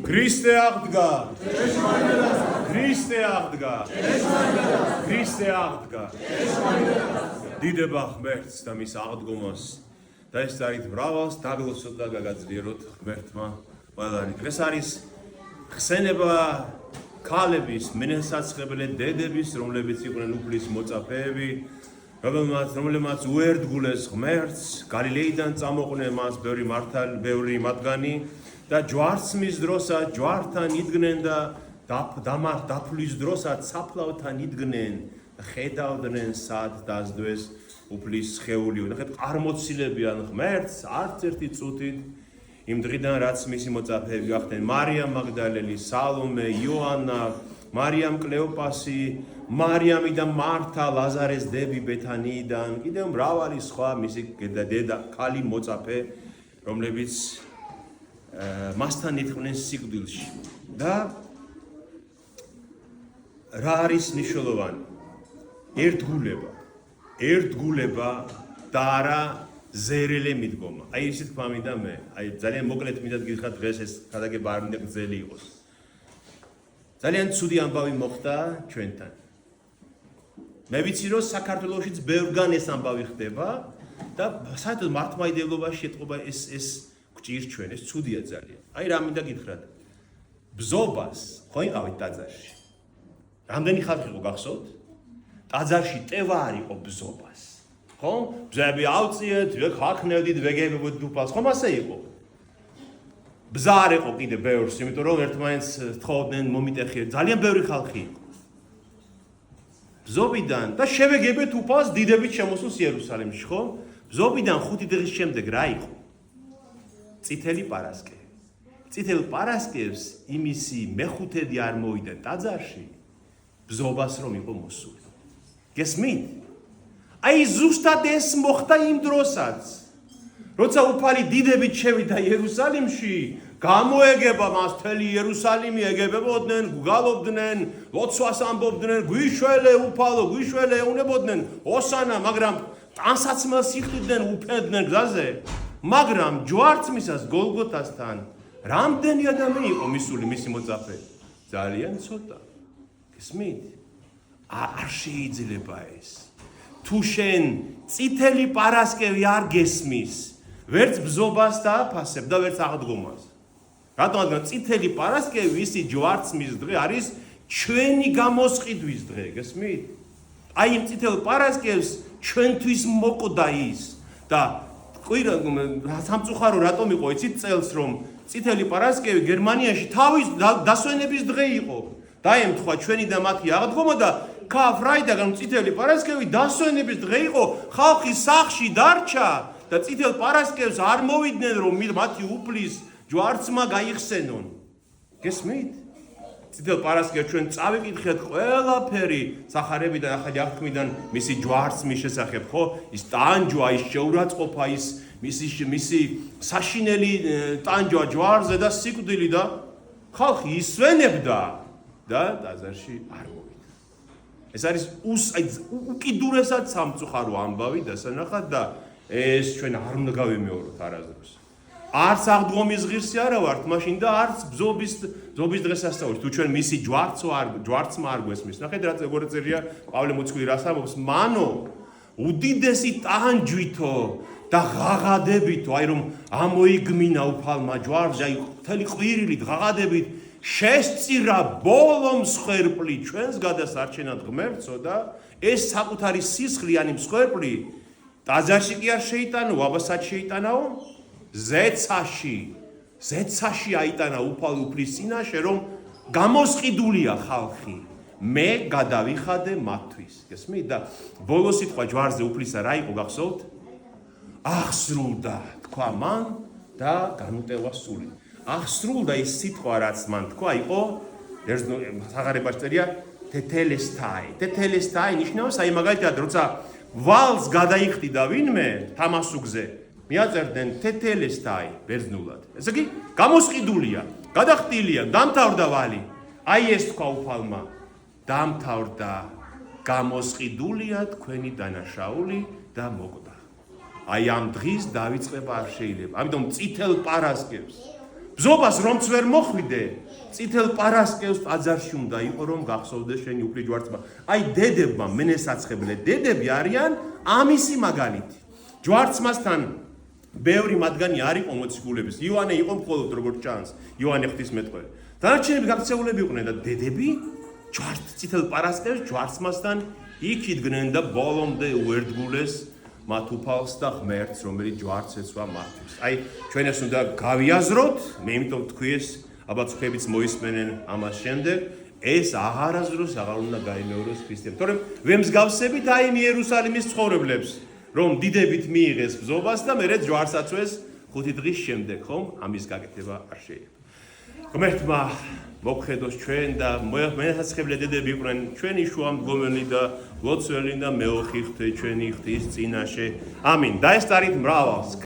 ქრისტე აღდგა. ქრისტე აღდგა. ქრისტე აღდგა. დიდება ღმერთს და მის აღდგომას და ეს არის მრავალს დაგლოცოთ და გაგაძლიეროთ ღმერთმა ყველანი. დღეს არის ხსენება ქალების, მენასაცხებლე დედების, რომლებიც იყვნენ უფლის მოწაფეები, რომლებმაც უერთგულეს ღმერთს, გალილეიდან წამოყვნენ მას ბევრი მათგანი და ჯვარცმის დროსაც ჯვართან იდგნენ და დაფლის დროსაც საფლავთან იდგნენ და ხედავდნენ სად დასდვეს უფლის სხეული. ნახეთ, წარმოცილებიან ღმერთს არც ერთი წუთით იმ დღიდან, რაც მისი მოწაფეები გახდნენ მარიამ მაგდალელი, სალომე, იოანა, მარიამ კლეოპასი, მარიამი და მართა, ლაზარეს დები ბეთანიიდან, კიდევ მრავალი სხვა მისი დედა ქალი მოწაფე, რომლებიც მასთან იყვნენ სიკვდილში. და რა არის მნიშვნელოვანი? ერთგულება და არა ზერელე მიდგომა. აი ისე თქვა მინდა მე, აი ძალიან მოკლედ მინდა გითხრათ დღეს ეს გადაგება არ მინდა გრძელი იყოს. ძალიან ცუდი ამბავი მოხდა ჩვენთან. მე ვიცი რომ საქართველოშიც ბევრგან ეს ამბავი ხდება და საერთოდ მართლმადიდებლობაში ეტყობა ეს გჭირ ჩვენ, ეს ცუდია ძალიან. აი რა მინდა გითხრათ. ბზობას ხო იყავით ტაძარში? რამდენი ხალხი იყო გახსოვთ? ტაძარში ტევა არ იყო ბზობას. ხო? ბზები ავწიეთ, ვექაქნევდით, ვეგებებოდით უფალს, ხომ ასე იყო? ბზა არ იყო კიდე ბევრს, იმიტომ რომ ერთმანეთს თხოვდნენ მომიტეხიეთ, ძალიან ბევრი ხალხი იყო. ბზობიდან და შევეგებეთ უფალს დიდებით შემოსულს იერუსალიმში, ხო? ბზობიდან 5 დღის შემდეგ რა იყო? წითელი პარასკევი. წითელ პარასკევს იმისი მეხუთედი არ მოვიდა ტაძარში, ბზობას რომ იყო მოსული. გესმით? აი ზუსტად ეს მოხდა იმ დროსაც. როცა უფალი დიდებით შევიდა იერუსალიმში, გამოეგება მას მთელი იერუსალიმი, ეგებებოდნენ, გგალობდნენ, ლოცვას ამბობდნენ, გვიშველე უფალო, გვიშველე ეუნებოდნენ, ოსანა, მაგრამ ტანსაცმელს იხდიდნენ, უფენდნენ გზაზე. მაგრამ ჯვარცმისას გოლგოთასთან რამდენი ადამიანი იყო მისული მისი მოწაფე? ძალიან ცოტა. გესმით? არ შეიძლება ეს. თუ შენ წითელი პარასკევი არ გესმის, ვერც ბზობას დააფასებ და ვერც აღდგომას. რატომ? წითელი პარასკევი ისი ჯვარცმის დღე არის ჩვენი გამოსყიდვის დღე, გესმით? აი იმ წითელ პარასკევს ჩვენთვის მოკვდა ის და სამწუხარო რატომ იყო იცით წელს რომ წითელი პარასკევი გერმანიაში თავის დასვენების დღე იყო. დაემთხვა ჩვენი და მათი აღდგომა და ქარფრაიდაგან წითელი პარასკევი დასვენების დღე იყო, ხალხი სახში დარჩა და წითელ პარასკევს არ მოვიდნენ რომ მათი უფლის ჯვარცმა გაიხსენონ. გესმით? წითელ პარასკევს ჩვენ წავიკითხეთ ყველაფერი სახარებიდან, ახალი აღთქმიდან მისი ჯვარცმის შესახებ, ხო? ის ტანჯვა, ის შეურაცხყოფა, ის მისი საშინელი ტანჯვა ჯვარზე და სიკვდილი და ხალხი ისვენებდა და ტაძარში არ მოვიდა. ეს არის უკიდურესად სამწუხარო ამბავი დასანახად და ეს ჩვენ არ უნდა გავიმეოროთ არასდროს. არც აღდგომის ღირსი არა ვართ მაშინ და არც ბზობის დღესასწაულში. თუ ჩვენ მისი ჯვარცმა არ გვესმის. ნახეთ რა როგორ წერია პავლე მოციქული რას ამბობს? მანო უდიდესი ტანჯვითო და ღაღადებითო, აი რომ ამოიგმინა უფალმა ჯვარზე, აი მთელი ყვირილით ღაღადებით შესწირა ბოლო მსხვერპლი ჩვენს გადასარჩენად ღმერთსო და ეს საკუთარი სისხლიანი მსხვერპლი ტაძარში კი არ შეიტანო, აბასაც შეიტანაო, ზეცაში აიტანა უფალი უფლის წინაშე, რომ გამოსყიდულია ხალხი, მე გადავიხადე მათთვის. გესმით? და ბოლო სიტყვა ჯვარზე უფლისა რა იყო გახსოვთ? აღსრულდა, თქვა მან და განუტევა სული. აღსრულდა ის სიტყვა რაც მან თქვა იყო საღარებაში წერია თეთელესთაი. თეთელესთაი ნიშნავს აი მაგალითად როცა ვალს გადაიხდიდა ვინმე თამასუგზე მიაწერდნენ თეთელესთაი ბერძნულად. ესე იგი გამოსყიდულია, გადახდილია, დამთავრდა ვალი. აი ეს თქვა უფალმა, დამთავრდა, გამოსყიდულია თქვენი დანაშაული და მოკვდა. აი ამ დღის დავიწყება არ შეიძლება. ამიტომ წითელ პარასკევს ბზობას რომც ვერ მოხვიდე, წითელ პარასკევს ტაძარში უნდა იყო რომ გახსოვდეს შენი უფლის ჯვარცმა. აი დედებმა მენესაცხებლე დედები არიან ამისი მაგალითი. ჯვარცმასთან ბევრი მათგანი არ იყო მოციქულების. იოანე იყო მხოლოდ როგორც ჩანს, იოანე ღვთისმეტყველი. დანარჩენები გაქცეულები იყვნენ და დედები წითელ პარასკევს ჯვარცმასთან იქ იდგნენ და ბოლომდე უერთგულეს მათ უფალს და ღმერთს, რომელიც ჯვარცს ეცვა მათთვის. აი ჩვენ ეს უნდა გავიაზროთ, მე იმიტომ თქვი ეს ალბათ ხებიც მოისმენენ ამას შემდეგ, ეს აღარასდროს აღარ უნდა გაიმეოროს ქრისტემ. თორემ ვემსგავსებით აი იერუსალიმის ცხოვრებლებს, რომ დიდებით მიიღეს ბზობას და მერე ჯვარს აწვეს 5 დღის შემდეგ, ხომ? ამის გაკეთება არ შეიძლება. ღმერთმა მოგხედოს ჩვენ და მენასაცხებლე დედები იყვნენ ჩვენი შუამდგომელი და ლოცველი და მეოხი ღვთე ჩვენი ღვთის წინაშე. ამინ. დაესწარით მრავალს.